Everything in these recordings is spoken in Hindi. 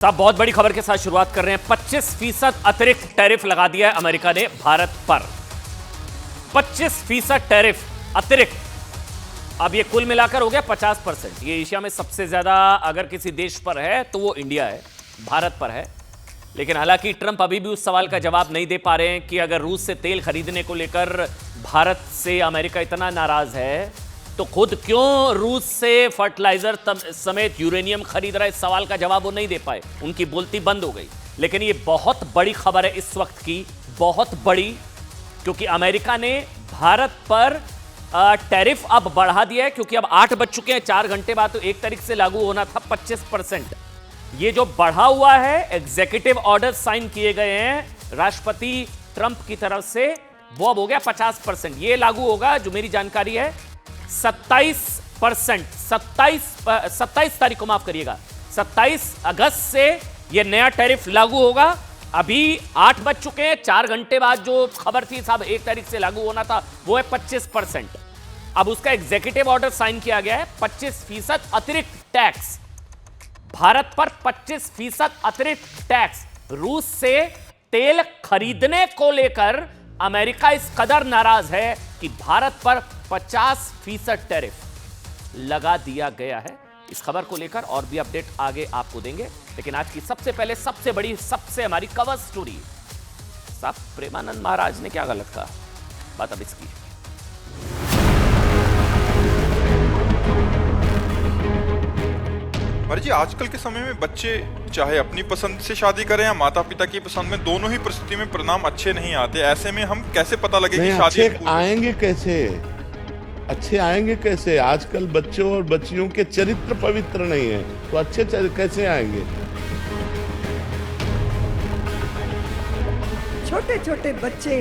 साहब बहुत बड़ी खबर के साथ शुरुआत कर रहे हैं। 25% अतिरिक्त टैरिफ लगा दिया है अमेरिका ने भारत पर। 25% टैरिफ अतिरिक्त। अब ये कुल मिलाकर हो गया 50%। ये एशिया में सबसे ज्यादा अगर किसी देश पर है तो वो इंडिया है, भारत पर है। लेकिन हालांकि ट्रंप अभी भी उस सवाल का जवाब नहीं दे पा रहे हैं कि अगर रूस से तेल खरीदने को लेकर भारत से अमेरिका इतना नाराज है तो खुद क्यों रूस से फर्टिलाइजर समेत यूरेनियम खरीद रहा है। इस सवाल का जवाब वो नहीं दे पाए, उनकी बोलती बंद हो गई। लेकिन ये बहुत बड़ी खबर है इस वक्त की, बहुत बड़ी, क्योंकि अमेरिका ने भारत पर टैरिफ अब बढ़ा दिया है। क्योंकि अब 8 बज चुके हैं, 4 घंटे बाद तो 1 तारीख से लागू होना था 25%। ये जो बढ़ा हुआ है, एग्जीक्यूटिव ऑर्डर साइन किए गए हैं राष्ट्रपति ट्रंप की तरफ से, वो अब हो गया 50%। ये लागू होगा, जो मेरी जानकारी है 27%, 27 तारीख को, माफ करिएगा, 27 अगस्त से यह नया टैरिफ लागू होगा। अभी 8 बज चुके हैं, 4 घंटे बाद जो खबर थी साहब 1 तारीख से लागू होना था, वो है 25%। अब उसका एग्जीक्यूटिव ऑर्डर साइन किया गया है। 25% अतिरिक्त टैक्स भारत पर, 25% अतिरिक्त टैक्स। रूस से तेल खरीदने को लेकर अमेरिका इस कदर नाराज है कि भारत पर 50% टैरिफ लगा दिया गया है। इस खबर को लेकर और भी अपडेट आगे आपको देंगे, लेकिन आज की सबसे पहले सबसे बड़ी, सबसे हमारी कवर स्टोरी, साहब प्रेमानंद महाराज ने क्या गलत कहा, बात अब इसकी। जी आजकल के समय में बच्चे चाहे अपनी पसंद से शादी करें या माता पिता की पसंद में, दोनों ही परिस्थिति में परिणाम अच्छे नहीं आते। ऐसे में हम कैसे पता लगे कि शादी अच्छे आएंगे कैसे, अच्छे आएंगे कैसे? आजकल बच्चों और बच्चियों के चरित्र पवित्र नहीं है, तो अच्छे कैसे आएंगे? छोटे छोटे बच्चे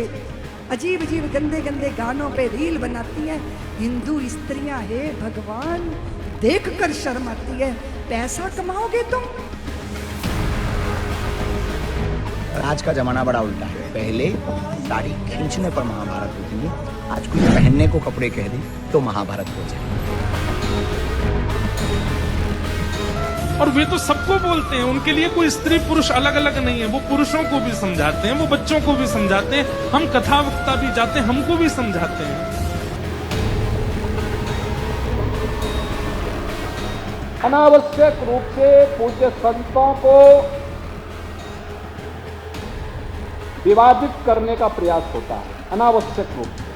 अजीब अजीब गंदे गंदे गानों पे रील बनाती हैं। हिंदू स्त्रियां, हे भगवान, देखकर शर्म आती है। पैसा कमाओगे तुम। आज का जमाना बड़ा उल्टा है। पहले साड़ी खींचने पर महाभारत होती है, आज कोई पहनने को कपड़े कह दे तो महाभारत हो जाए। और वे तो सबको बोलते हैं, उनके लिए कोई स्त्री पुरुष अलग अलग नहीं है। वो पुरुषों को भी समझाते हैं, वो बच्चों को भी समझाते हैं, हम कथा वक्ता भी जाते हैं, हमको भी समझाते हैं। अनावश्यक रूप से पूज्य संतों को विवादित करने का प्रयास होता है, अनावश्यक रूप से,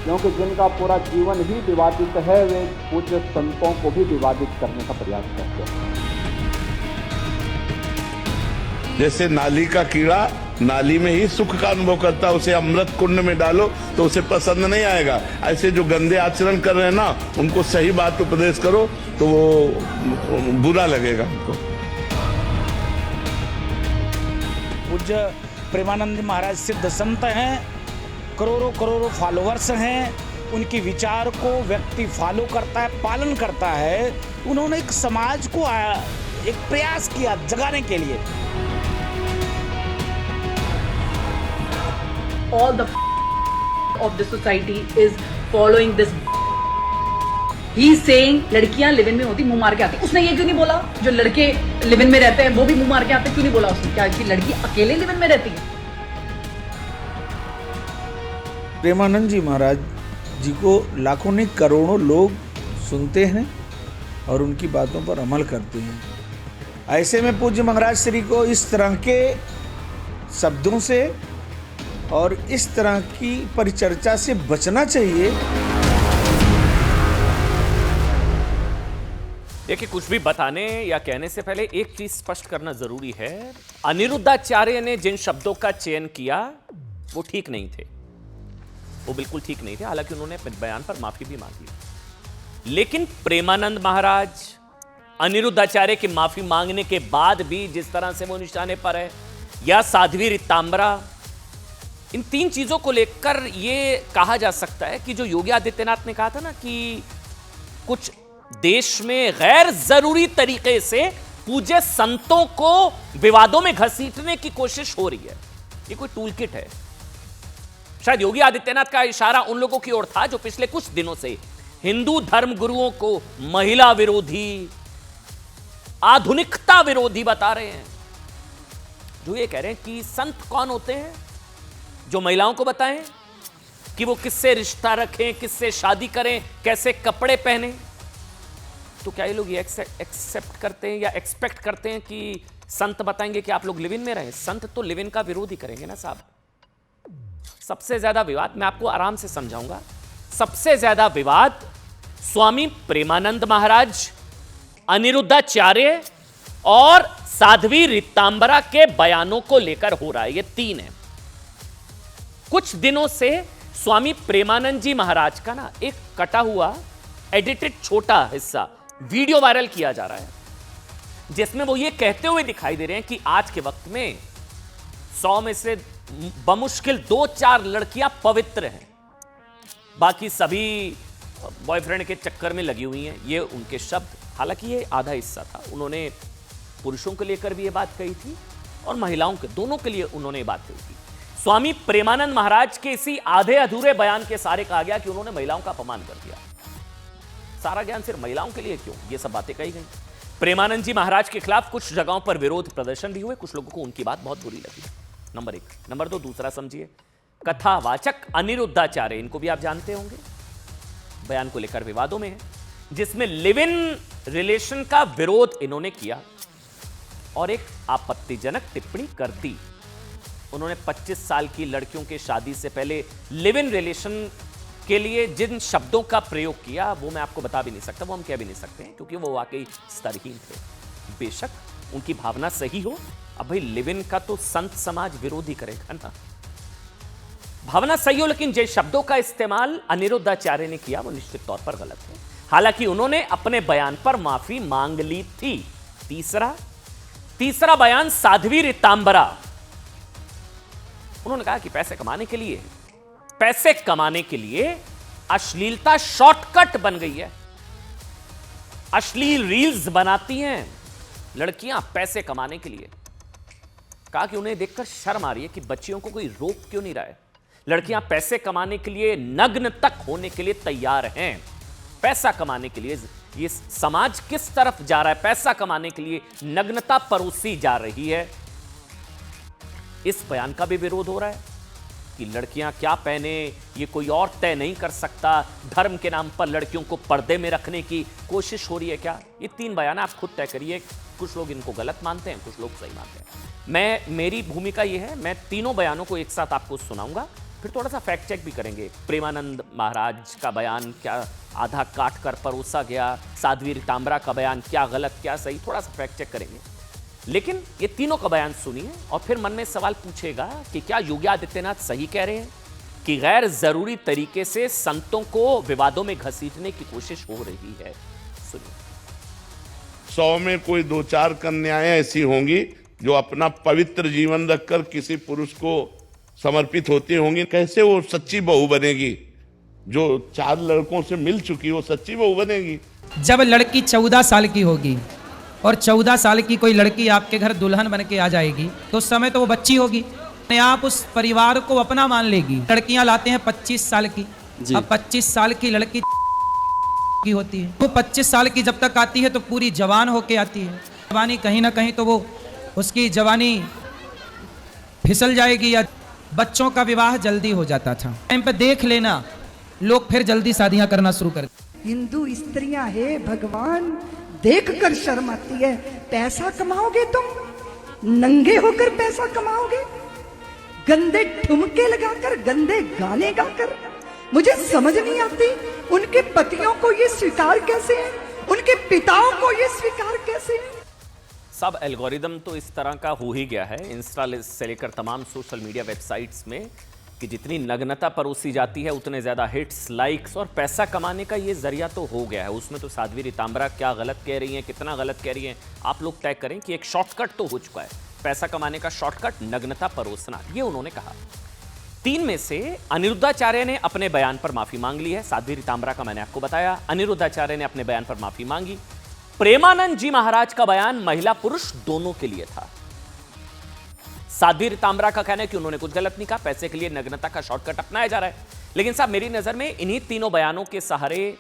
क्योंकि जिनका पूरा जीवन ही विवादित है, वे पूज्य संतों को भी विवादित करने का प्रयास करते हैं। जैसे नाली का कीड़ा नाली में ही सुख का अनुभव करता है, उसे अमृत कुंड में डालो तो उसे पसंद नहीं आएगा। ऐसे जो गंदे आचरण कर रहे हैं ना, उनको सही बात उपदेश करो तो वो बुरा लगेगा उनको। पूज्य प्रेमानंद महाराज सिद्ध संत हैं, करोड़ों करोड़ों फॉलोअर्स हैं, उनके विचार को व्यक्ति फॉलो करता है, पालन करता है। उन्होंने एक समाज को एक प्रयास किया जगाने के लिए। All the of the society is following this. He is saying लड़कियां लिव इन में होती मुंह मार के आती। उसने ये क्यों नहीं बोला जो लड़के लिव इन में रहते हैं वो भी मुंह मार के आते, क्यों नहीं बोला उसने? क्या कि लड़की अकेले लिव इन में रहती है? प्रेमानंद जी महाराज जी को लाखों नहीं करोड़ों लोग सुनते हैं और उनकी बातों पर अमल करते हैं। ऐसे में पूज्य महाराज श्री को इस तरह के शब्दों से और इस तरह की परिचर्चा से बचना चाहिए। देखिए, कुछ भी बताने या कहने से पहले एक चीज स्पष्ट करना जरूरी है। अनिरुद्धाचार्य ने जिन शब्दों का चयन किया वो ठीक नहीं थे, वो बिल्कुल ठीक नहीं थे। हालांकि उन्होंने अपने बयान पर माफी भी मांग ली, लेकिन प्रेमानंद महाराज अनिरुद्धाचार्य की माफी मांगने के बाद भी जिस तरह से वो निशाने पर है, या साध्वी रितांबरा, इन 3 चीजों को लेकर यह कहा जा सकता है कि जो योगी आदित्यनाथ ने कहा था ना कि कुछ देश में गैर जरूरी तरीके से पूज्य संतों को विवादों में घसीटने की कोशिश हो रही है, ये कोई टूल किट है। शायद योगी आदित्यनाथ का इशारा उन लोगों की ओर था जो पिछले कुछ दिनों से हिंदू धर्म गुरुओं को महिला विरोधी, आधुनिकता विरोधी बता रहे हैं, जो ये कह रहे हैं कि संत कौन होते हैं जो महिलाओं को बताएं कि वो किससे रिश्ता रखें, किससे शादी करें, कैसे कपड़े पहने। तो क्या ये लोग ये एक्सेप्ट करते हैं या एक्सपेक्ट करते हैं कि संत बताएंगे कि आप लोग लिव इन में रहें? संत तो लिव इन का विरोध ही करेंगे ना साहब। सबसे ज्यादा विवाद, मैं आपको आराम से समझाऊंगा, सबसे ज्यादा विवाद स्वामी प्रेमानंद महाराज, अनिरुद्धाचार्य और साध्वी रीतांबरा के बयानों को लेकर हो रहा है। ये तीन है। कुछ दिनों से स्वामी प्रेमानंद जी महाराज का ना एक कटा हुआ एडिटेड छोटा हिस्सा वीडियो वायरल किया जा रहा है, जिसमें वो ये कहते हुए दिखाई दे रहे हैं कि आज के वक्त में 100 में से बमुश्किल 2-4 लड़कियां पवित्र हैं, बाकी सभी बॉयफ्रेंड के चक्कर में लगी हुई हैं। ये उनके शब्द। हालांकि ये आधा हिस्सा था। उन्होंने पुरुषों को लेकर भी ये बात कही थी और महिलाओं के, दोनों के लिए उन्होंने ये बात कही थी। स्वामी प्रेमानंद महाराज के इसी आधे अधूरे बयान के सारे कहा गया कि उन्होंने महिलाओं का अपमान कर दिया। सारा ज्ञान सिर्फ महिलाओं के लिए क्यों? ये सब बातें कही गई। प्रेमानंद जी महाराज के खिलाफ कुछ जगहों पर विरोध प्रदर्शन भी हुए। कुछ लोगों को उनकी बात बहुत बुरी लगी। नंबर 1। नंबर 2, दूसरा समझिए, कथावाचक अनिरुद्धाचार्य, इनको भी आप जानते होंगे, बयान को लेकर विवादों में है, जिसमें लिव इन रिलेशन का विरोध इन्होंने किया और एक आपत्तिजनक टिप्पणी कर दी। उन्होंने 25 साल की लड़कियों के शादी से पहले लिव इन रिलेशन के लिए जिन शब्दों का प्रयोग किया वो मैं आपको बता भी नहीं सकता, वो हम कह भी नहीं सकते हैं, क्योंकि वो वाकई स्तरहीन थे। बेशक उनकी भावना सही हो, अब भाई लिव इन का तो संत समाज विरोधी करेगा ना। भावना सही हो, लेकिन जिन शब्दों का इस्तेमाल अनिरुद्धाचार्य ने किया वो निश्चित तौर पर गलत है। हालांकि उन्होंने अपने बयान पर माफी मांग ली थी। तीसरा बयान साध्वी रीतांबरा, उन्होंने कहा कि पैसे कमाने के लिए अश्लीलता शॉर्टकट बन गई है। अश्लील रील्स बनाती हैं लड़कियां पैसे कमाने के लिए। कहा कि उन्हें देखकर शर्म आ रही है कि बच्चियों को कोई रोक क्यों नहीं रहा है। लड़कियां पैसे कमाने के लिए, नग्न तक होने के लिए तैयार हैं। पैसा कमाने के लिए ये समाज किस तरफ जा रहा है? पैसा कमाने के लिए नग्नता परोसी जा रही है। इस बयान का भी विरोध हो रहा है कि लड़कियां क्या पहने ये कोई और तय नहीं कर सकता। धर्म के नाम पर लड़कियों को पर्दे में रखने की कोशिश हो रही है क्या? ये 3 बयान आप खुद तय करिए। कुछ लोग इनको गलत मानते हैं, कुछ लोग सही मानते हैं। मेरी भूमिका ये है, मैं तीनों बयानों को एक साथ आपको सुनाऊंगा, फिर थोड़ा सा फैक्ट चेक भी करेंगे। प्रेमानंद महाराज का बयान क्या आधा काट कर परोसा गया, साध्वी रीतांबरा का बयान क्या गलत क्या सही, थोड़ा सा फैक्ट चेक करेंगे। लेकिन ये तीनों का बयान सुनिए और फिर मन में सवाल पूछेगा कि क्या योगी आदित्यनाथ सही कह रहे हैं कि गैर जरूरी तरीके से संतों को विवादों में घसीटने की कोशिश हो रही है। सुनिए। 100 में कोई 2-4 कन्याएं ऐसी होंगी जो अपना पवित्र जीवन रखकर किसी पुरुष को समर्पित होती होंगी। कैसे वो सच्ची बहू बनेगी? जो 4 लड़कों से मिल चुकी वो सच्ची बहू बनेगी? जब लड़की 14 साल की होगी और 14 साल की कोई लड़की आपके घर दुल्हन बन के आ जाएगी तो उस समय तो वो बच्ची होगी, आप उस परिवार को अपना मान लेगी। लड़कियां लाते हैं 25 साल की, अब 25 साल की लड़की की होती है, वो 25 साल की जब तक आती है तो पूरी जवान होके आती है। जवानी कहीं ना कहीं तो वो उसकी जवानी फिसल जाएगी या बच्चों का विवाह जल्दी हो जाता था। टाइम पे देख लेना, लोग फिर जल्दी शादियां करना शुरू कर। हिंदू स्त्रियां हे भगवान, देख कर शर्म आती है। पैसा कमाओगे तुम, नंगे होकर पैसा कमाओगे, गंदे ठुमके लगाकर, गंदे गाने गाकर। मुझे समझ नहीं आती उनके पतियों को ये स्वीकार कैसे है, उनके पिताओं को ये स्वीकार कैसे है। सब एल्गोरिदम तो इस तरह का हो ही गया है, इंस्टा से लेकर तमाम सोशल मीडिया वेबसाइट्स में, कि जितनी नग्नता परोसी जाती है उतने ज़्यादा हिट्स, लाइक्स और पैसा कमाने का ये जरिया तो हो गया है। उसमें तो साध्वी रीतांबरा क्या गलत कह रही हैं, कितना गलत कह रही हैं, आप लोग तय करें कि एक शॉर्टकट तो हो चुका है। पैसा कमाने का शॉर्टकट नग्नता परोसना, ये उन्होंने कहा। 3 में से अनिरुद्धाचार्य ने अपने बयान पर माफी मांग ली है। साध्वी रीतांबरा का मैंने आपको बताया, अनिरुद्धाचार्य ने अपने बयान पर माफी मांगी। प्रेमानंद जी महाराज का बयान महिला पुरुष दोनों के लिए था। साध्वी रीतांबरा का कहना है कि उन्होंने कुछ गलत नहीं कहा, पैसे के लिए नग्नता का शॉर्टकट अपनाया जा रहा है। लेकिन साहब मेरी नजर में इन्हीं तीनों बयानों के सहारे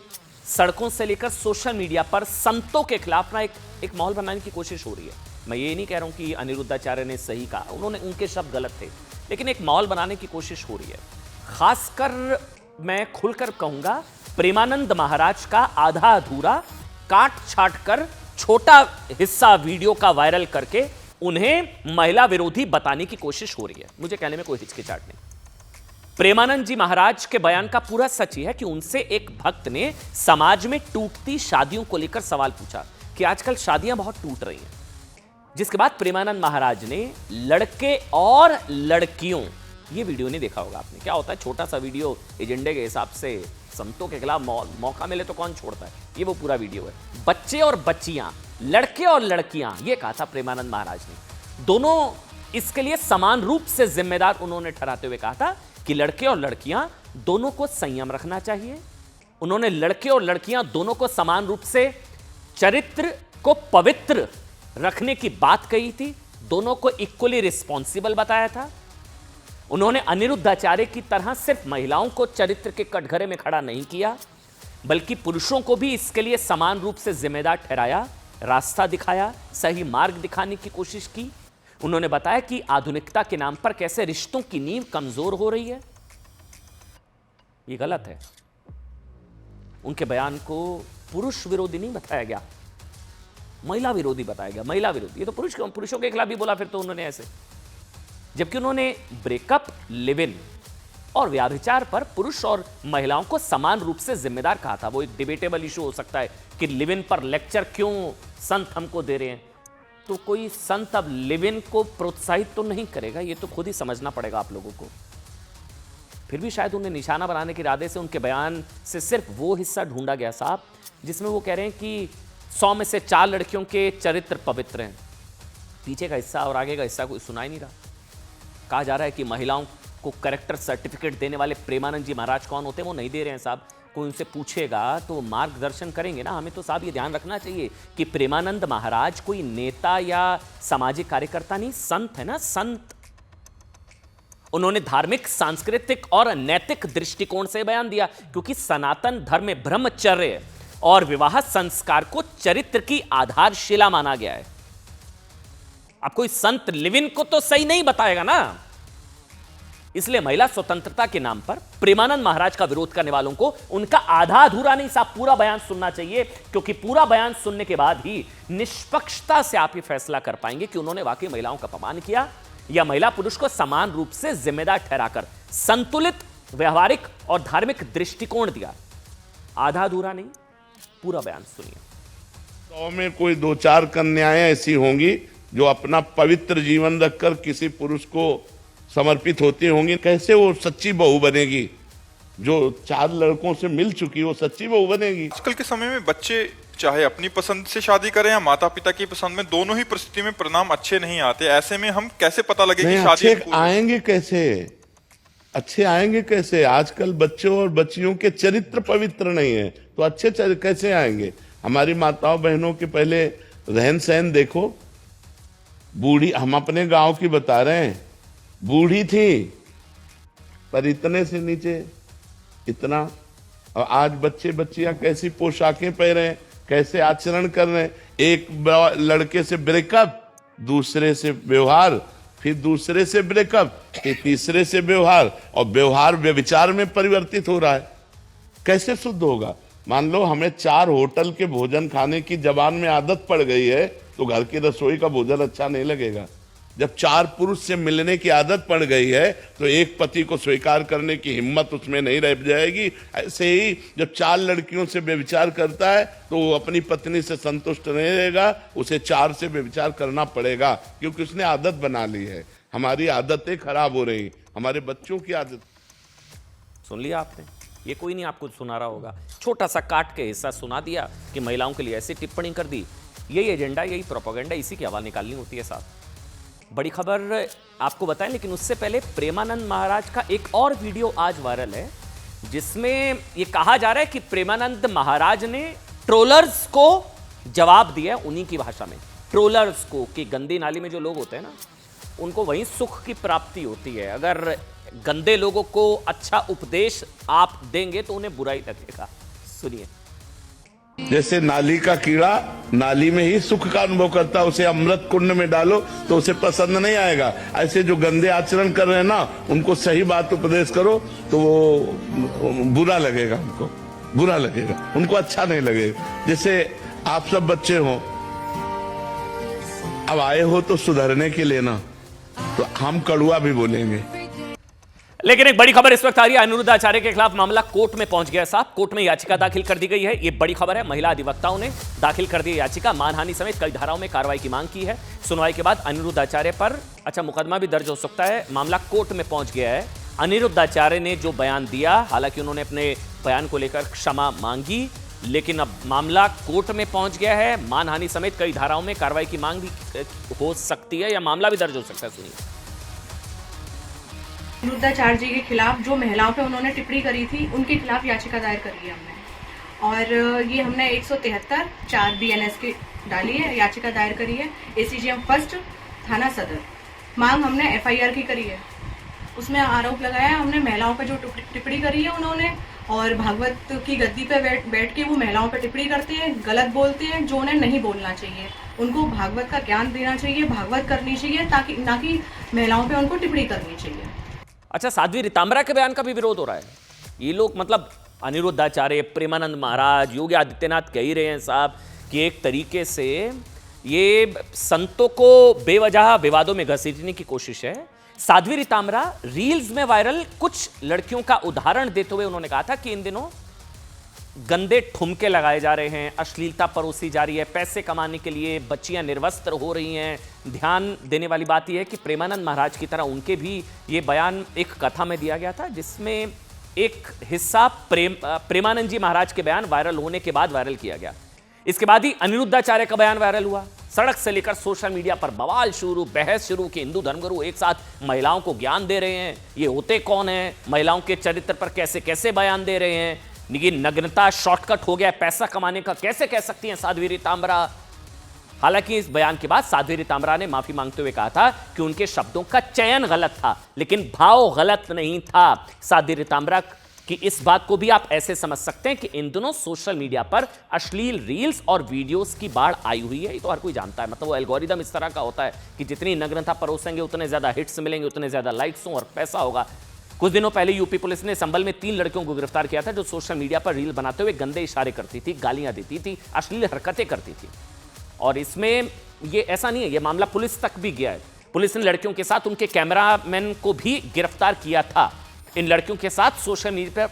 सड़कों से लेकर सोशल मीडिया पर संतों के खिलाफ ना एक माहौल बनाने की कोशिश हो रही है। मैं ये नहीं कह रहा हूं कि अनिरुद्धाचार्य ने सही कहा, उनके शब्द गलत थे, लेकिन एक माहौल बनाने की कोशिश हो रही है। खासकर मैं खुलकर कहूंगा, प्रेमानंद महाराज का आधा अधूरा काट छाट कर छोटा हिस्सा वीडियो का वायरल करके उन्हें महिला विरोधी बताने की कोशिश हो रही है। मुझे कहने में कोई हिचकिचाहट नहीं। प्रेमानंद जी महाराज के बयान का पूरा सच यह है कि उनसे एक भक्त ने समाज में टूटती शादियों को लेकर सवाल पूछा कि आजकल शादियां बहुत टूट रही हैं, जिसके बाद प्रेमानंद महाराज ने लड़के और लड़कियों, ये वीडियो नहीं देखा होगा आपने, क्या होता है छोटा सा वीडियो एजेंडे के हिसाब से संतों के खिलाफ मौका मिले तो कौन छोड़ता है, ये वो पूरा वीडियो है। बच्चे और बच्चियां, लड़के और लड़कियां, ये कहा था प्रेमानंद महाराज ने। दोनों इसके लिए समान रूप से जिम्मेदार उन्होंने ठहराते हुए कहा था कि लड़के और लड़कियां दोनों को संयम रखना चाहिए। उन्होंने लड़के और लड़कियां दोनों को समान रूप से चरित्र को पवित्र रखने की बात कही थी, दोनों को इक्वली रिस्पॉन्सिबल बताया था। उन्होंने अनिरुद्धाचार्य की तरह सिर्फ महिलाओं को चरित्र के कटघरे में खड़ा नहीं किया, बल्कि पुरुषों को भी इसके लिए समान रूप से जिम्मेदार ठहराया, रास्ता दिखाया, सही मार्ग दिखाने की कोशिश की। उन्होंने बताया कि आधुनिकता के नाम पर कैसे रिश्तों की नींव कमजोर हो रही है। यह गलत है। उनके बयान को पुरुष विरोधी नहीं बताया गया, महिला विरोधी बताया गया। महिला विरोधी, ये तो पुरुषों के खिलाफ भी बोला फिर तो उन्होंने ऐसे, जबकि उन्होंने ब्रेकअप, लिव इन और व्याभिचार पर पुरुष और महिलाओं को समान रूप से जिम्मेदार कहा था। वो एक डिबेटेबल इशू हो सकता है कि लिव इन पर लेक्चर क्यों संत हमको दे रहे हैं, तो कोई संत अब लिव इन को प्रोत्साहित तो नहीं करेगा, ये तो खुद ही समझना पड़ेगा आप लोगों को। फिर भी शायद उन्हें निशाना बनाने के इरादे से उनके बयान से सिर्फ वो हिस्सा ढूंढा गया साहब जिसमें वो कह रहे हैं कि 100 में से 4 लड़कियों के चरित्र पवित्र हैं। पीछे का हिस्सा और आगे का हिस्सा कोई सुना ही नहीं रहा। कहा जा रहा है कि महिलाओं को कैरेक्टर सर्टिफिकेट देने वाले प्रेमानंद जी महाराज कौन होते हैं वो नहीं दे रहे हैं साहब। कोई उनसे पूछेगा तो मार्गदर्शन करेंगे ना। हमें तो साहब ये ध्यान रखना चाहिए कि प्रेमानंद महाराज कोई नेता या सामाजिक कार्यकर्ता नहीं, संत है ना, संत। उन्होंने धार्मिक, सांस्कृतिक और नैतिक दृष्टिकोण से बयान दिया, क्योंकि सनातन धर्म में ब्रह्मचर्य और विवाह संस्कार को चरित्र की आधारशिला माना गया है। अब कोई संत लिविन को तो सही नहीं बताएगा ना। इसलिए महिला स्वतंत्रता के नाम पर प्रेमानंद महाराज का विरोध करने वालों को उनका आधा अधूरा नहीं साहब पूरा बयान सुनना चाहिए, क्योंकि पूरा बयान सुनने के बाद ही निष्पक्षता से आप ये फैसला कर पाएंगे कि उन्होंने वाकई महिलाओं का अपमान किया या महिला पुरुष को समान रूप से जिम्मेदार ठहराकर संतुलित, व्यवहारिक और धार्मिक दृष्टिकोण दिया। आधा अधूरा नहीं, पूरा बयान सुनिए। 100 में कोई 2-4 कन्याएं ऐसी होंगी जो अपना पवित्र जीवन रखकर किसी पुरुष को समर्पित होती होंगी। कैसे वो सच्ची बहू बनेगी? जो 4 लड़कों से मिल चुकी वो सच्ची बहू बनेगी? आजकल के समय में बच्चे चाहे अपनी पसंद से शादी करें या माता पिता की पसंद में, दोनों ही परिस्थिति में परिणाम अच्छे नहीं आते। ऐसे में हम कैसे पता लगे कि शादी अच्छे आएंगे कैसे? अच्छे आएंगे कैसे? आजकल बच्चों और बच्चियों के चरित्र पवित्र नहीं है, तो अच्छे कैसे आएंगे? हमारी माताओं बहनों के पहले रहन सहन देखो। बूढ़ी, हम अपने गांव की बता रहे हैं, बूढ़ी थी पर इतने से नीचे इतना, और आज बच्चे बच्चियां कैसी पोशाकें पहने, कैसे आचरण कर रहे हैं। एक लड़के से ब्रेकअप, दूसरे से व्यवहार, फिर दूसरे से ब्रेकअप, फिर तीसरे से व्यवहार, और व्यवहार व्यभिचार में परिवर्तित हो रहा है। कैसे शुद्ध होगा? मान लो हमें 4 होटल के भोजन खाने की जबान में आदत पड़ गई है, तो घर की रसोई का भोजन अच्छा नहीं लगेगा। जब 4 पुरुष से मिलने की आदत पड़ गई है, तो एक पति को स्वीकार करने की हिम्मत उसमें नहीं रह जाएगी। ऐसे ही जब 4 लड़कियों से व्यभिचार करता है, तो वो अपनी पत्नी से संतुष्ट नहीं रहेगा, उसे 4 से व्यभिचार करना पड़ेगा, क्योंकि उसने आदत बना ली है। हमारी आदतें खराब हो रही, हमारे बच्चों की आदत। सुन लिया आपने? ये कोई नहीं आपको सुना रहा होगा, छोटा सा काट के हिस्सा सुना दिया कि महिलाओं के लिए ऐसी टिप्पणी कर दी। यही एजेंडा, यही प्रोपेगेंडा, इसी की हवा निकालनी होती है साहब। बड़ी खबर आपको बताएं, लेकिन उससे पहले प्रेमानंद महाराज का एक और वीडियो आज वायरल है, जिसमें ये कहा जा रहा है कि प्रेमानंद महाराज ने ट्रोलर्स को जवाब दिया, उन्हीं की भाषा में, ट्रोलर्स को, कि गंदी नाली में जो लोग होते हैं ना, उनको वहीं सुख की प्राप्ति होती है। अगर गंदे लोगों को अच्छा उपदेश आप देंगे तो उन्हें बुरा ही लगेगा। सुनिए। जैसे नाली का कीड़ा नाली में ही सुख का अनुभव करता है, उसे अमृत कुंड में डालो तो उसे पसंद नहीं आएगा। ऐसे जो गंदे आचरण कर रहे हैं ना, उनको सही बात उपदेश करो तो वो बुरा लगेगा, उनको बुरा लगेगा, उनको अच्छा नहीं लगेगा। जैसे आप सब बच्चे हो, अब आए हो तो सुधरने के लिए ना, तो हम कड़ुआ भी बोलेंगे। लेकिन एक बड़ी खबर इस वक्त आ रही है, अनिरुद्ध आचार्य के खिलाफ मामला कोर्ट में पहुंच गया साहब। कोर्ट में याचिका दाखिल कर दी गई है, ये बड़ी खबर है। महिला अधिवक्ताओं ने दाखिल कर दी याचिका, मानहानि समेत कई धाराओं में कार्रवाई की मांग की है। सुनवाई के बाद अनिरुद्ध आचार्य पर मुकदमा भी दर्ज हो सकता है। मामला कोर्ट में पहुंच गया है। अनिरुद्ध आचार्य ने जो बयान दिया, हालांकि उन्होंने अपने बयान को लेकर क्षमा मांगी, लेकिन अब मामला कोर्ट में पहुंच गया है। मानहानि समेत कई धाराओं में कार्रवाई की मांग भी हो सकती है या मामला भी दर्ज हो सकता है। सुनिए। अनिरुद्धाचार्य जी के खिलाफ जो महिलाओं पे उन्होंने टिप्पणी करी थी, उनके खिलाफ याचिका दायर करी है हमने, और ये हमने 173 4 BNS की डाली है, याचिका दायर करी है ACGM फर्स्ट थाना सदर। मांग हमने FIR की करी है, उसमें आरोप लगाया है हमने महिलाओं पे जो टिप्पणी करी है उन्होंने, और भागवत की गद्दी पे बैठ के वो महिलाओं पे टिप्पणी करते हैं, गलत बोलते हैं, जो उन्हें नहीं बोलना चाहिए। उनको भागवत का ज्ञान देना चाहिए, भागवत करनी चाहिए, ताकि ना कि महिलाओं पे उनको टिप्पणी करनी चाहिए। अच्छा, साध्वी रितांबरा के बयान का भी विरोध हो रहा है। ये लोग मतलब अनिरुद्ध आचार्य, प्रेमानंद महाराज, योगी आदित्यनाथ कह ही रहे हैं साहब कि एक तरीके से ये संतों को बेवजह विवादों में घसीटने की कोशिश है। साध्वी रितांबरा रील्स में वायरल कुछ लड़कियों का उदाहरण देते हुए उन्होंने कहा था कि इन दिनों गंदे ठुमके लगाए जा रहे हैं, अश्लीलता परोसी जा रही है, पैसे कमाने के लिए बच्चियां निर्वस्त्र हो रही हैं। ध्यान देने वाली बात यह है कि प्रेमानंद महाराज की तरह उनके भी ये बयान एक कथा में दिया गया था, जिसमें एक हिस्सा प्रेमानंद जी महाराज के बयान वायरल होने के बाद वायरल किया गया। इसके बाद ही अनिरुद्धाचार्य का बयान वायरल हुआ। सड़क से लेकर सोशल मीडिया पर बवाल शुरू, बहस शुरू कि हिंदू धर्मगुरु एक साथ महिलाओं को ज्ञान दे रहे हैं, ये होते कौन हैं, महिलाओं के चरित्र पर कैसे कैसे बयान दे रहे हैं, नग्नता शॉर्टकट हो गया पैसा कमाने का, कैसे कह सकती हैं साध्वी रितांबरा। हालांकि इस बयान के बाद साध्वी रितांबरा ने माफी मांगते हुए कहा था कि उनके शब्दों का चयन गलत था, लेकिन भाव गलत नहीं था। साध्वी रितांबरा की इस बात को भी आप ऐसे समझ सकते हैं कि इन दिनों सोशल मीडिया पर अश्लील रील्स और वीडियोस की बाढ़ आई हुई है। ये तो हर कोई जानता है, मतलब वो एल्गोरिदम इस तरह का होता है कि जितनी नग्नता परोसेंगे उतने ज्यादा हिट्स मिलेंगे, उतने ज्यादा लाइक्स और पैसा होगा। कुछ दिनों पहले यूपी पुलिस ने संभल में 3 लड़कियों को गिरफ्तार किया था जो सोशल मीडिया पर रील बनाते हुए गंदे इशारे करती थी, गालियां देती थी, अश्लील हरकतें करती थी। और इसमें ये ऐसा नहीं है, ये मामला पुलिस तक भी गया है। पुलिस ने लड़कियों के साथ उनके कैमरामैन को भी गिरफ्तार किया था। इन लड़कियों के साथ सोशल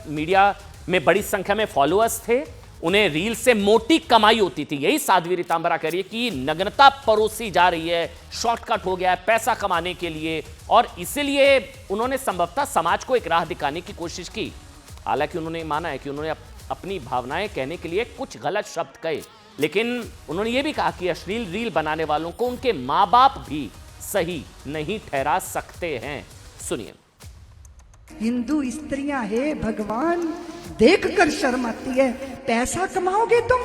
मीडिया में बड़ी संख्या में फॉलोअर्स थे, उन्हें रील से मोटी कमाई होती थी। यही साध्वी रितांबरा कह रही है कि नग्नता परोसी जा रही है, शॉर्टकट हो गया है पैसा कमाने के लिए, और इसीलिए उन्होंने संभवतः समाज को एक राह दिखाने की कोशिश की। हालांकि उन्होंने माना है कि उन्होंने अपनी भावनाएं कहने के लिए कुछ गलत शब्द कहे, लेकिन उन्होंने ये भी कहा कि अश्लील रील बनाने वालों को उनके माँ बाप भी सही नहीं ठहरा सकते हैं। सुनिए। हिंदू स्त्रियां हे भगवान, देख कर शर्म आती है। पैसा कमाओगे तुम,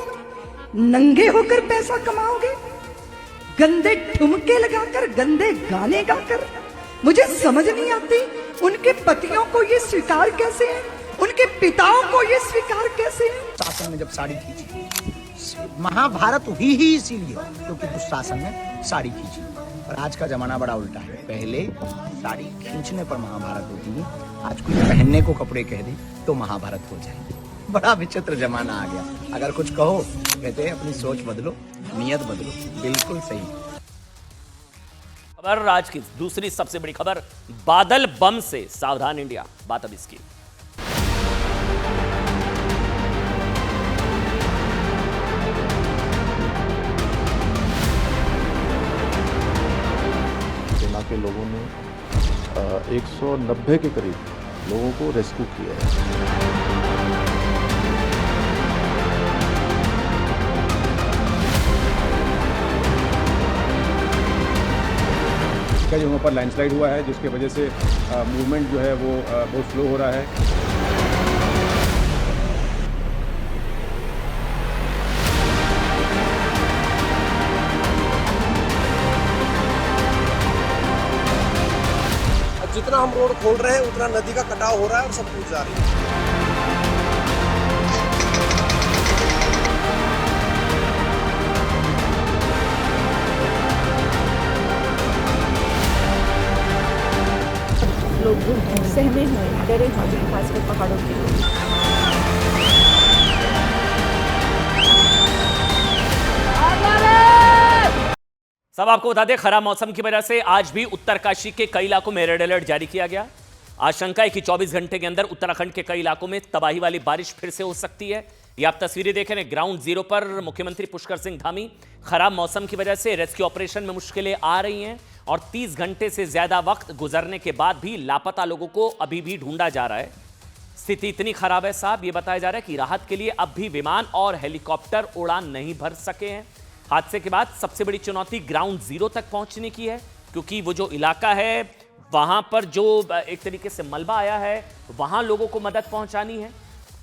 नंगे होकर पैसा कमाओगे, गंदे ठुमके लगाकर, गंदे गाने गाकर। मुझे समझ नहीं आती उनके पतियों को ये स्वीकार कैसे है, उनके पिताओं को ये स्वीकार कैसे है। शासन में जब साड़ी खींची, महाभारत हुई ही इसीलिए क्योंकि दुशासन ने साड़ी खींची। और आज का जमाना बड़ा उल्टा है, पहले साड़ी खींचने पर महाभारत होती है, आज कोई पहनने को कपड़े कह दे तो महाभारत हो जाए। बड़ा विचित्र जमाना आ गया। अगर कुछ कहो कहते हैं अपनी सोच बदलो, नियत बदलो। बिल्कुल सही। खबर आज की दूसरी सबसे बड़ी खबर, बादल बम से सावधान इंडिया। बात अब इसकी। सेना के लोगों ने 190 के करीब लोगों को रेस्क्यू किया है। कई जगहों पर लैंडस्लाइड हुआ है, जिसके वजह से मूवमेंट जो है वो बहुत स्लो हो रहा है। जितना हम रोड खोल रहे हैं उतना नदी का कटाव हो रहा है और सब कुछ जा रही है। सहमे हुए डरे हुए खासकर पहाड़ों के लोग। सब आपको बता दें, खराब मौसम की वजह से आज भी उत्तरकाशी के कई इलाकों में रेड अलर्ट जारी किया गया। आशंका है कि 24 घंटे के अंदर उत्तराखंड के कई इलाकों में तबाही वाली बारिश फिर से हो सकती है। ये आप तस्वीरें देख रहे हैं ग्राउंड जीरो पर। मुख्यमंत्री पुष्कर सिंह धामी, खराब मौसम की वजह से रेस्क्यू ऑपरेशन में मुश्किलें आ रही हैं और 30 घंटे से ज्यादा वक्त गुजरने के बाद भी लापता लोगों को अभी भी ढूंढा जा रहा है। स्थिति इतनी खराब है साहब, ये बताया जा रहा है कि राहत के लिए अब भी विमान और हेलीकॉप्टर उड़ान नहीं भर सके हैं। हादसे के बाद सबसे बड़ी चुनौती ग्राउंड जीरो तक पहुंचने की है, क्योंकि वो जो इलाका है वहां पर जो एक तरीके से मलबा आया है वहां लोगों को मदद पहुंचानी है।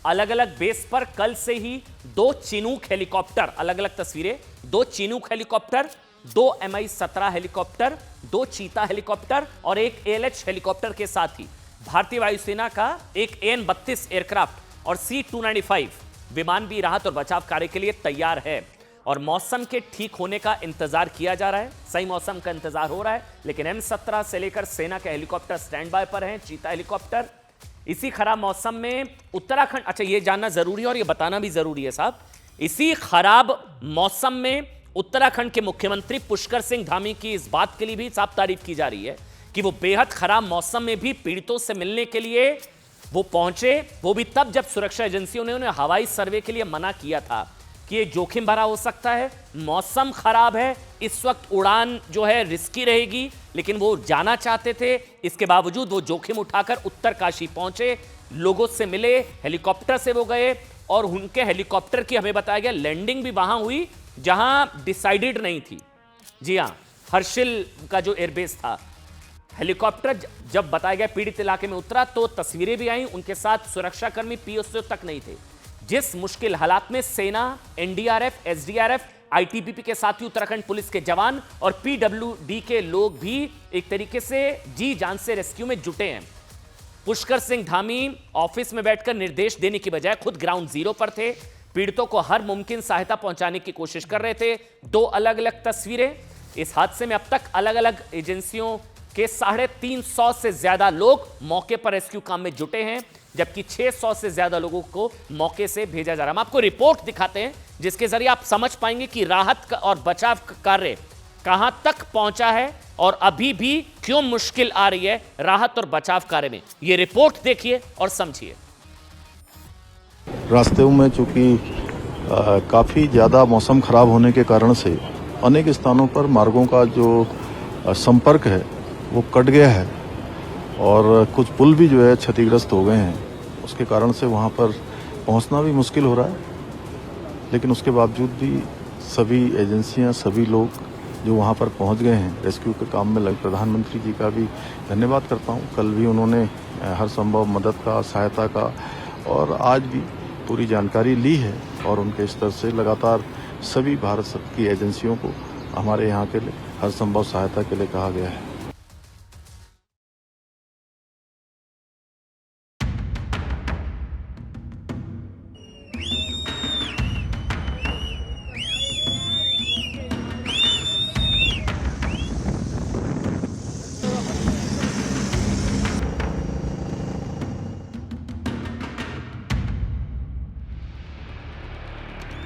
अलग अलग बेस पर कल से ही 2 चिनूक हेलीकॉप्टर, अलग अलग तस्वीरें, 2 Chinook helicopter, 2 Mi-17 helicopter, 2 Cheetah helicopter और एक ALH हेलीकॉप्टर के साथ ही भारतीय वायुसेना का एक AN-32 एयरक्राफ्ट और C-295 विमान भी राहत और बचाव कार्य के लिए तैयार है। और मौसम के ठीक होने का इंतजार किया जा रहा है, सही मौसम का इंतजार हो रहा है, लेकिन M-17 से लेकर सेना के हेलीकॉप्टर स्टैंड बाय पर हैं, चीता हेलीकॉप्टर। इसी खराब मौसम में उत्तराखंड, अच्छा ये जानना जरूरी है और ये बताना भी जरूरी है साहब, इसी खराब मौसम में उत्तराखंड के मुख्यमंत्री पुष्कर सिंह धामी की इस बात के लिए भी साफ तारीफ की जा रही है कि वो बेहद खराब मौसम में भी पीड़ितों से मिलने के लिए वो पहुंचे, वो भी तब जब सुरक्षा एजेंसियों ने उन्हें हवाई सर्वे के लिए मना किया था कि ये जोखिम भरा हो सकता है, मौसम खराब है, इस वक्त उड़ान जो है रिस्की रहेगी, लेकिन वो जाना चाहते थे। इसके बावजूद वो जोखिम उठाकर उत्तरकाशी पहुंचे, लोगों से मिले, हेलीकॉप्टर से वो गए और उनके हेलीकॉप्टर की हमें बताया गया लैंडिंग भी वहां हुई जहां डिसाइडेड नहीं थी। जी हां, हर्षिल का जो एयरबेस था, हेलीकॉप्टर जब बताया गया पीड़ित इलाके में उतरा तो तस्वीरें भी आई, उनके साध सुरक्षाकर्मी POC तक नहीं थे। जिस मुश्किल हालात में सेना, NDRF, SDRF, ITBP के साथ ही उत्तराखंड पुलिस के जवान और PWD के लोग भी एक तरीके से जी जान से रेस्क्यू में जुटे हैं। पुष्कर सिंह धामी ऑफिस में बैठकर निर्देश देने की बजाय खुद ग्राउंड जीरो पर थे, पीड़ितों को हर मुमकिन सहायता पहुंचाने की कोशिश कर रहे थे। 2 अलग अलग तस्वीरें। इस हादसे में अब तक अलग अलग एजेंसियों के 350 से ज्यादा लोग मौके पर रेस्क्यू काम में जुटे हैं, जबकि 600 से ज्यादा लोगों को मौके से भेजा जा रहा है। हम आपको रिपोर्ट दिखाते हैं जिसके जरिए आप समझ पाएंगे कि राहत और बचाव कार्य कहां तक पहुंचा है और अभी भी क्यों मुश्किल आ रही है राहत और बचाव कार्य में। यह रिपोर्ट देखिए और समझिए। रास्ते में चूंकि काफ़ी ज़्यादा मौसम खराब होने के कारण से अनेक स्थानों पर मार्गों का जो संपर्क है वो कट गया है और कुछ पुल भी जो है क्षतिग्रस्त हो गए हैं। उसके कारण से वहाँ पर पहुँचना भी मुश्किल हो रहा है, लेकिन उसके बावजूद भी सभी एजेंसियाँ, सभी लोग जो वहाँ पर पहुँच गए हैं रेस्क्यू के काम में लगे। प्रधानमंत्री जी का भी धन्यवाद करता हूँ। कल भी उन्होंने हर संभव मदद का, सहायता का और आज भी पूरी जानकारी ली है और उनके स्तर से लगातार सभी भारत की एजेंसियों को हमारे यहाँ के लिए हर संभव सहायता के लिए कहा गया है।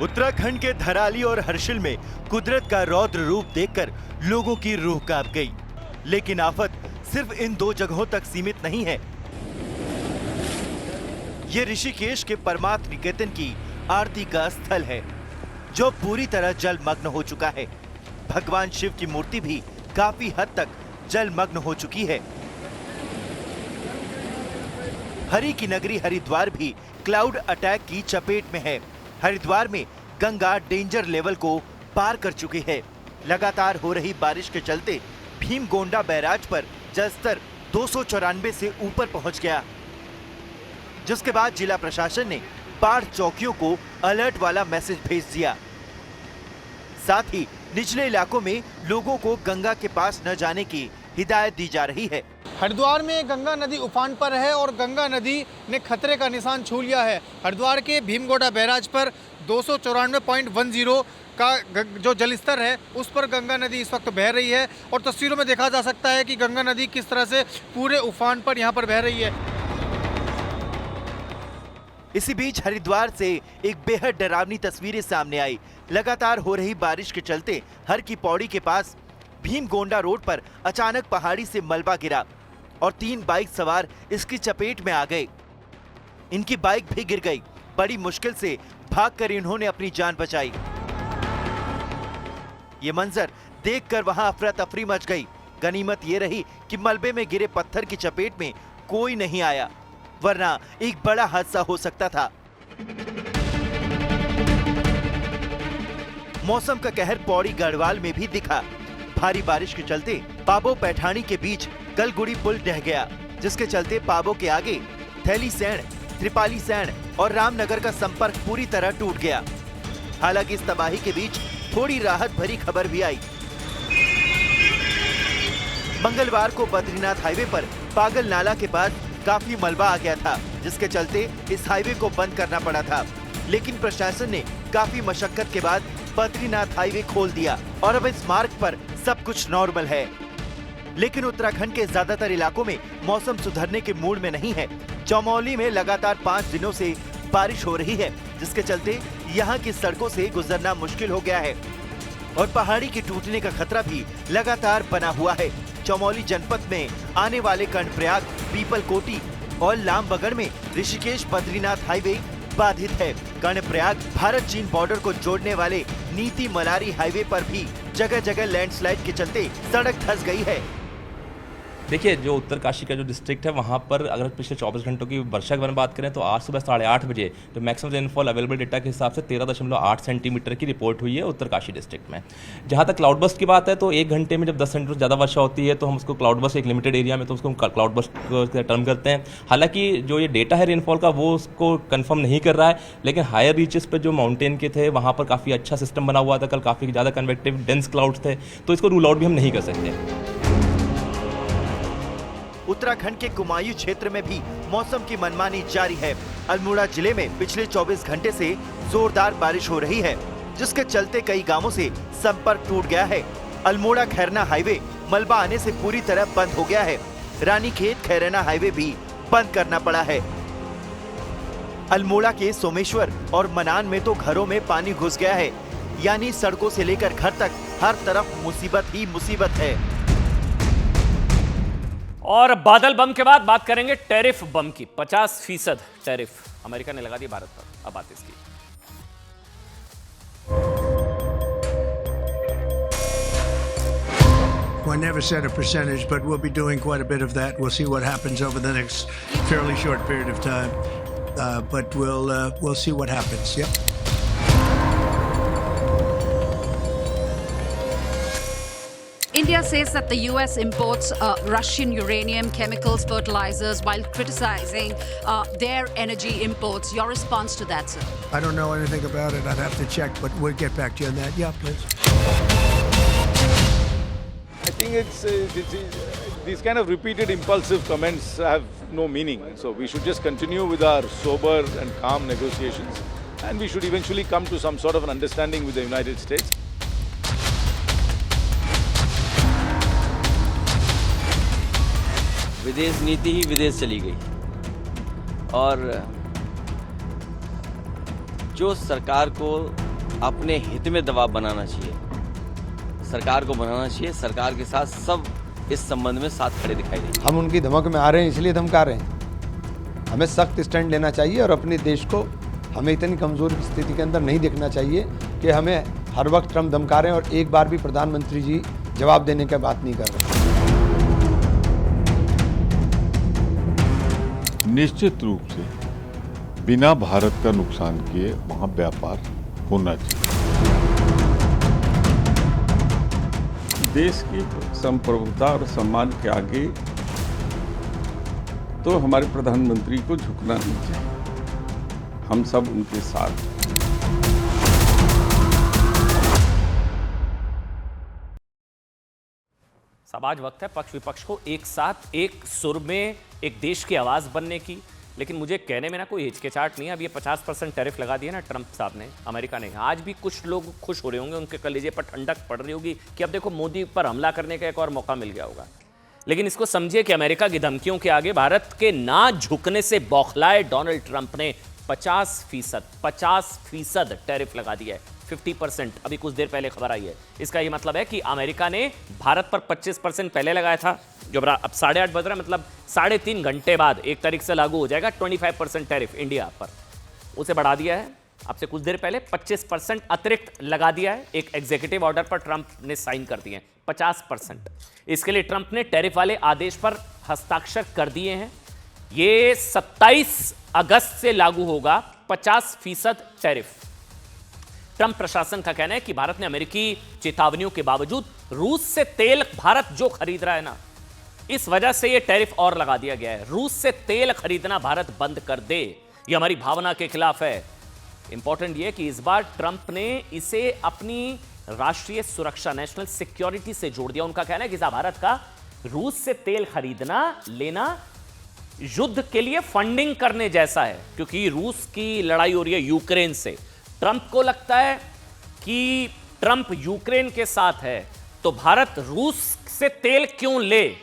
उत्तराखंड के धराली और हर्षिल में कुदरत का रौद्र रूप देखकर लोगों की रूह कांप गई। लेकिन आफत सिर्फ इन 2 जगहों तक सीमित नहीं है। ये ऋषिकेश के परमार्थ निकेतन की आरती का स्थल है जो पूरी तरह जलमग्न हो चुका है। भगवान शिव की मूर्ति भी काफी हद तक जलमग्न हो चुकी है। हरि की नगरी हरिद्वार भी क्लाउड अटैक की चपेट में है। हरिद्वार में गंगा डेंजर लेवल को पार कर चुकी है। लगातार हो रही बारिश के चलते भीमगोंडा बैराज पर जलस्तर 294 से ऊपर पहुंच गया, जिसके बाद जिला प्रशासन ने बाढ़ चौकियों को अलर्ट वाला मैसेज भेज दिया। साथ ही निचले इलाकों में लोगों को गंगा के पास न जाने की हिदायत दी जा रही है। हरिद्वार में गंगा नदी उफान पर है और गंगा नदी ने खतरे का निशान छू लिया है। हरिद्वार के भीमगोंडा बैराज पर 294.10 का जो जलस्तर है उस पर गंगा नदी इस वक्त बह रही है और तस्वीरों में देखा जा सकता है कि गंगा नदी किस तरह से पूरे उफान पर यहाँ पर बह रही है। इसी बीच हरिद्वार से एक बेहद डरावनी तस्वीरें सामने आई। लगातार हो रही बारिश के चलते हर की पौड़ी के पास भीमगोंडा रोड पर अचानक पहाड़ी से मलबा गिरा और 3 बाइक सवार इसकी चपेट में आ गए। इनकी बाइक भी गिर गई। बड़ी मुश्किल से भागकर इन्होंने अपनी जान बचाई। ये मंजर देखकर वहां अफरा तफरी मच गई। गनीमत ये रही कि मलबे में गिरे पत्थर की चपेट में कोई नहीं आया, वरना एक बड़ा हादसा हो सकता था। मौसम का कहर पौड़ी गढ़वाल में भी दिखा। भारी बारिश के चलते पाबो पैठानी के बीच गलगुड़ी पुल ढह गया, जिसके चलते पाबो के आगे थैली सैण, त्रिपाली सैण और रामनगर का संपर्क पूरी तरह टूट गया। हालांकि इस तबाही के बीच थोड़ी राहत भरी खबर भी आई। मंगलवार को बद्रीनाथ हाईवे पर पागल नाला के पास काफी मलबा आ गया था, जिसके चलते इस हाईवे को बंद करना पड़ा था। लेकिन प्रशासन ने काफी मशक्कत के बाद बद्रीनाथ हाईवे खोल दिया और अब इस मार्ग पर सब कुछ नॉर्मल है। लेकिन उत्तराखंड के ज्यादातर इलाकों में मौसम सुधरने के मूड में नहीं है। चमोली में लगातार 5 दिनों से बारिश हो रही है, जिसके चलते यहाँ की सड़कों से गुजरना मुश्किल हो गया है और पहाड़ी के टूटने का खतरा भी लगातार बना हुआ है। चमोली जनपद में आने वाले कर्णप्रयाग, पीपलकोटी और लामबगड़ में ऋषिकेश बद्रीनाथ हाईवे बाधित है। कर्णप्रयाग भारत चीन बॉर्डर को जोड़ने वाले नीति मलारी हाईवे पर भी जगह जगह लैंडस्लाइड के चलते सड़क धंस गई है। देखिए, जो उत्तरकाशी का जो डिस्ट्रिक्ट है वहाँ पर अगर पिछले 24 घंटों की वर्षा की बात करें तो आज सुबह 8:30 बजे तो मैक्सिमम रेनफॉल अवेलेबल डेटा के हिसाब से 13.8 सेंटीमीटर की रिपोर्ट हुई है उत्तरकाशी डिस्ट्रिक्ट में। जहाँ तक क्लाउड बस्ट की बात है तो 1 घंटे में जब 10 सेंटीमीटर ज़्यादा वर्षा होती है तो हम उसको क्लाउड बस्ट, एक लिमिटेड एरिया में तो उसको क्लाउड बस्ट टर्म करते हैं। हालांकि जो ये डेटा है रेनफॉल का वो उसको कन्फर्म नहीं कर रहा है, लेकिन हायर रीचेस पर जो माउंटेन के थे वहाँ पर काफ़ी अच्छा सिस्टम बना हुआ था। कल काफ़ी ज़्यादा कन्वेक्टिव डेंस क्लाउड्स थे, तो इसको रूल आउट भी हम नहीं कर सकते। उत्तराखंड के कुमायूं क्षेत्र में भी मौसम की मनमानी जारी है। अल्मोड़ा जिले में पिछले 24 घंटे से जोरदार बारिश हो रही है, जिसके चलते कई गांवों से संपर्क टूट गया है। अल्मोड़ा खैरना हाईवे मलबा आने से पूरी तरह बंद हो गया है। रानीखेत खैरना हाईवे भी बंद करना पड़ा है। अल्मोड़ा के सोमेश्वर और मनान में तो घरों में पानी घुस गया है, यानी सड़कों से लेकर घर तक हर तरफ मुसीबत ही मुसीबत है। और बादल बम के बाद बात करेंगे टैरिफ बम की। 50% टैरिफ अमेरिका ने लगा दी भारत पर। अब बात इसकी। I never said a percentage, but we'll be doing quite a bit of that. We'll see what happens over the next fairly short period of time, but we'll see what happens. Yep. India says that the US imports Russian uranium, chemicals, fertilizers, while criticizing their energy imports. Your response to that, sir? I don't know anything about it. I'd have to check, but we'll get back to you on that. Yeah, please. I think it's these kind of repeated impulsive comments have no meaning. So we should just continue with our sober and calm negotiations, and we should eventually come to some sort of an understanding with the United States. विदेश नीति ही विदेश चली गई और जो सरकार को अपने हित में दबाव बनाना चाहिए, सरकार को बनाना चाहिए। सरकार के साथ सब इस संबंध में साथ खड़े दिखाई देंगे। हम उनकी धमक में आ रहे हैं, इसलिए धमका रहे हैं। हमें सख्त स्टैंड लेना चाहिए और अपने देश को हमें इतनी कमजोर स्थिति के अंदर नहीं देखना चाहिए कि हमें हर वक्त ट्रम्प धमका रहे हैं और एक बार भी प्रधानमंत्री जी जवाब देने की बात नहीं कर रहे। निश्चित रूप से बिना भारत का नुकसान किए वहां व्यापार होना चाहिए। देश की संप्रभुता और सम्मान के आगे तो हमारे प्रधानमंत्री को झुकना नहीं चाहिए। हम सब उनके साथ। सब आज वक्त है पक्ष विपक्ष को एक साथ एक सुर में एक देश की आवाज बनने की, लेकिन मुझे कहने में ना कोई हिचकिचाहट नहीं है। अब ये 50% टैरिफ लगा दिया ना ट्रंप साहब ने, अमेरिका ने, आज भी कुछ लोग खुश हो रहे होंगे, उनके कलेजे पर ठंडक पड़ रही होगी कि अब देखो मोदी पर हमला करने का एक और मौका मिल गया होगा। लेकिन इसको समझिए कि अमेरिका की धमकियों के आगे भारत के ना झुकने से बौखलाए डोनाल्ड ट्रंप ने 50% टैरिफ लगा दिया है, 50%। अभी कुछ देर पहले खबर आई है। इसका यह मतलब है कि अमेरिका ने भारत पर 25% पहले लगाया था, जो अब 8:30 बज रहा है, मतलब 3.5 घंटे बाद 1 तारीख से लागू हो जाएगा 25% टैरिफ इंडिया पर, उसे बढ़ा दिया है। आपसे कुछ देर पहले 25% अतिरिक्त लगा दिया है, एक एग्जीक्यूटिव ऑर्डर पर ट्रंप ने साइन कर दिए हैं 50%। इसके लिए ट्रंप ने टैरिफ वाले आदेश पर हस्ताक्षर कर दिए हैं। ये 27 अगस्त से लागू होगा 50% टैरिफ। ट्रंप प्रशासन का कहना है कि भारत ने अमेरिकी चेतावनियों के बावजूद रूस से तेल भारत जो खरीद रहा है ना, इस वजह से यह टैरिफ और लगा दिया गया है। रूस से तेल खरीदना भारत बंद कर दे, यह हमारी भावना के खिलाफ है। इंपॉर्टेंट यह कि इस बार ट्रंप ने इसे अपनी राष्ट्रीय सुरक्षा, नेशनल सिक्योरिटी से जोड़ दिया। उनका कहना है कि भारत का रूस से तेल खरीदना लेना युद्ध के लिए फंडिंग करने जैसा है, क्योंकि रूस की लड़ाई हो रही है यूक्रेन से। ट्रंप को लगता है कि ट्रंप यूक्रेन के साथ है तो भारत रूस से तेल क्यों ले।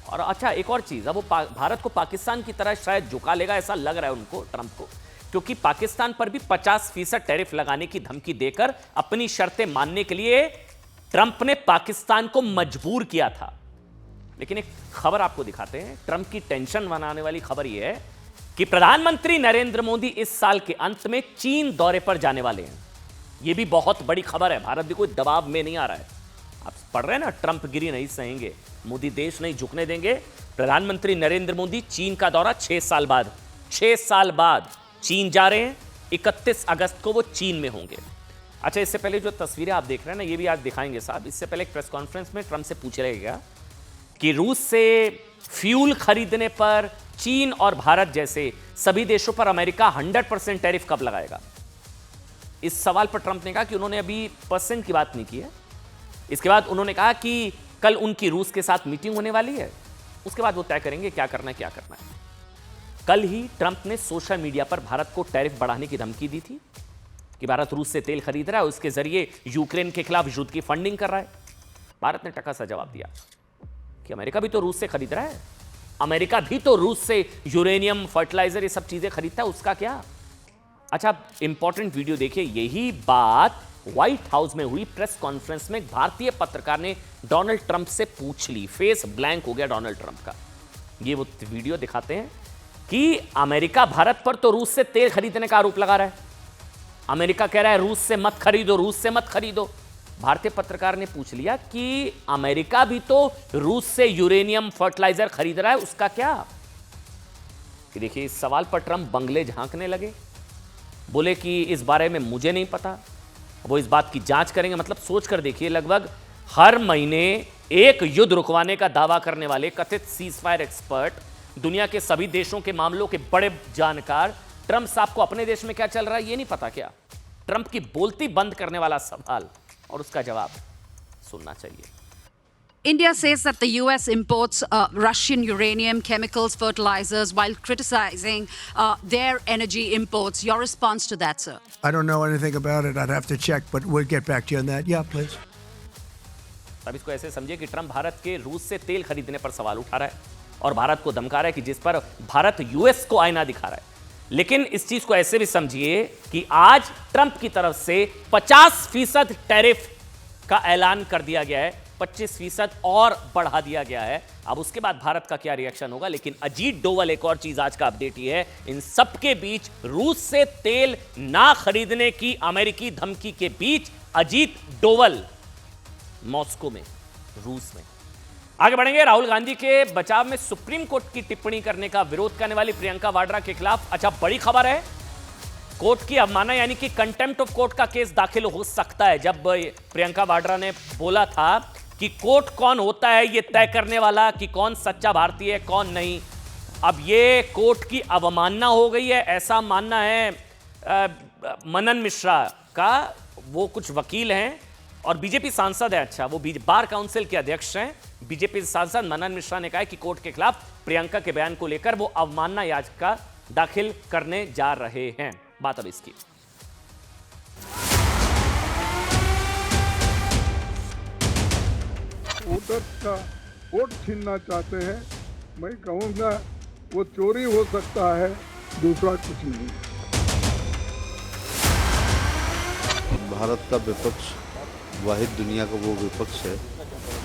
और अच्छा, एक और चीज, अब वो भारत को पाकिस्तान की तरह शायद झुका लेगा, ऐसा लग रहा है उनको, ट्रंप को, क्योंकि पाकिस्तान पर भी 50% टैरिफ लगाने की धमकी देकर अपनी शर्तें मानने के लिए ट्रंप ने पाकिस्तान को मजबूर किया था। लेकिन एक खबर आपको दिखाते हैं, ट्रंप की टेंशन बनाने वाली खबर यह है कि प्रधानमंत्री नरेंद्र मोदी इस साल के अंत में चीन दौरे पर जाने वाले हैं। यह भी बहुत बड़ी खबर है। भारत भी कोई दबाव में नहीं आ रहा है। आप पढ़ रहे हैं ना, ट्रंप गिरी नहीं सहेंगे, मोदी देश नहीं झुकने देंगे। प्रधानमंत्री नरेंद्र मोदी चीन का दौरा 6 साल बाद चीन जा रहे हैं। 31 अगस्त को वो चीन में होंगे। अच्छा, इससे पहले जो तस्वीरें आप देख रहे हैं ना, ये भी आज दिखाएंगे साहब। इससे पहले एक प्रेस कॉन्फ्रेंस में ट्रंप से पूछा गया कि रूस से फ्यूल खरीदने पर चीन और भारत जैसे सभी देशों पर अमेरिका 100% टैरिफ कब लगाएगा। इस सवाल पर ट्रंप ने कहा कि उन्होंने अभी परसेंट की बात नहीं की है। इसके बाद उन्होंने कहा कि कल उनकी रूस के साथ मीटिंग होने वाली है, उसके बाद वो तय करेंगे क्या करना है। कल ही ट्रंप ने सोशल मीडिया पर भारत को टैरिफ बढ़ाने की धमकी दी थी कि भारत रूस से तेल खरीद रहा है, उसके जरिए यूक्रेन के खिलाफ युद्ध की फंडिंग कर रहा है। भारत ने टका सा जवाब दिया कि अमेरिका भी तो रूस से खरीद रहा है, अमेरिका भी तो रूस से यूरेनियम, फर्टिलाइजर, ये सब चीजें खरीदता है, उसका क्या। अच्छा, इंपॉर्टेंट वीडियो देखिए। यही बात व्हाइट हाउस में हुई प्रेस कॉन्फ्रेंस में भारतीय पत्रकार ने डोनाल्ड ट्रंप से पूछ ली। फेस ब्लैंक हो गया डोनाल्ड ट्रंप का। ये वो वीडियो दिखाते हैं कि अमेरिका भारत पर तो रूस से तेल खरीदने का आरोप लगा रहा है। अमेरिका कह रहा है रूस से मत खरीदो, रूस से मत खरीदो। भारतीय पत्रकार ने पूछ लिया कि अमेरिका भी तो रूस से यूरेनियम, फर्टिलाइजर खरीद रहा है, उसका क्या। कि देखिए, इस सवाल पर ट्रंप बंगले झांकने लगे, बोले कि इस बारे में मुझे नहीं पता, वो इस बात की जांच करेंगे। मतलब सोच कर देखिए, लगभग हर महीने एक युद्ध रुकवाने का दावा करने वाले कथित सीजफायर एक्सपर्ट, दुनिया के सभी देशों के मामलों के बड़े जानकार, ट्रंप साहब को अपने देश में क्या चल रहा है ये नहीं पता क्या। ट्रंप की बोलती बंद करने वाला सवाल और उसका जवाब सुनना चाहिए। India says that the US imports Russian uranium, chemicals, fertilizers, while criticizing their energy imports. Your response to that, sir? I don't know anything about it. I'd have to check, but we'll get back to you on that. Yeah, please. अब इसको ऐसे समझिए कि ट्रंप भारत के रूस से तेल खरीदने पर सवाल उठा रहा है और भारत को धमका रहा है कि जिस पर भारत यूएस को आईना दिखा रहा है। लेकिन इस चीज को ऐसे भी समझिए कि आज ट्रंप की तरफ से 50% टैरिफ का ऐलान कर दिया गया है, 25% और बढ़ा दिया गया है। अब उसके बाद भारत का क्या रिएक्शन होगा। लेकिन अजीत डोवल, एक और चीज आज का अपडेट ये है, इन सबके बीच, रूस से तेल ना खरीदने की अमेरिकी धमकी के बीच, अजीत डोवल मॉस्को में, रूस में। आगे बढ़ेंगे। राहुल गांधी के बचाव में सुप्रीम कोर्ट की टिप्पणी करने का विरोध करने वाली प्रियंका वाड्रा के खिलाफ अच्छा बड़ी खबर है, कोर्ट की अवमानना यानी कि कंटेम्प्ट ऑफ कोर्ट का केस दाखिल हो सकता है। जब प्रियंका वाड्रा ने बोला था कि कोर्ट कौन होता है ये तय करने वाला कि कौन सच्चा भारतीय है कौन नहीं, अब ये कोर्ट की अवमानना हो गई है, ऐसा मानना है मनन मिश्रा का। वो कुछ वकील हैं और बीजेपी सांसद है। अच्छा, वो बार काउंसिल के अध्यक्ष हैं। बीजेपी सांसद मनन मिश्रा ने कहा कि कोर्ट के खिलाफ प्रियंका के बयान को लेकर वो अवमानना याचिका दाखिल करने जा रहे हैं। बात अब इसकी। वोटर्स का वोट छीनना चाहते हैं। मैं कहूंगा वो चोरी हो सकता है, दूसरा कुछ नहीं। भारत का विपक्ष वाहिद दुनिया का वो विपक्ष है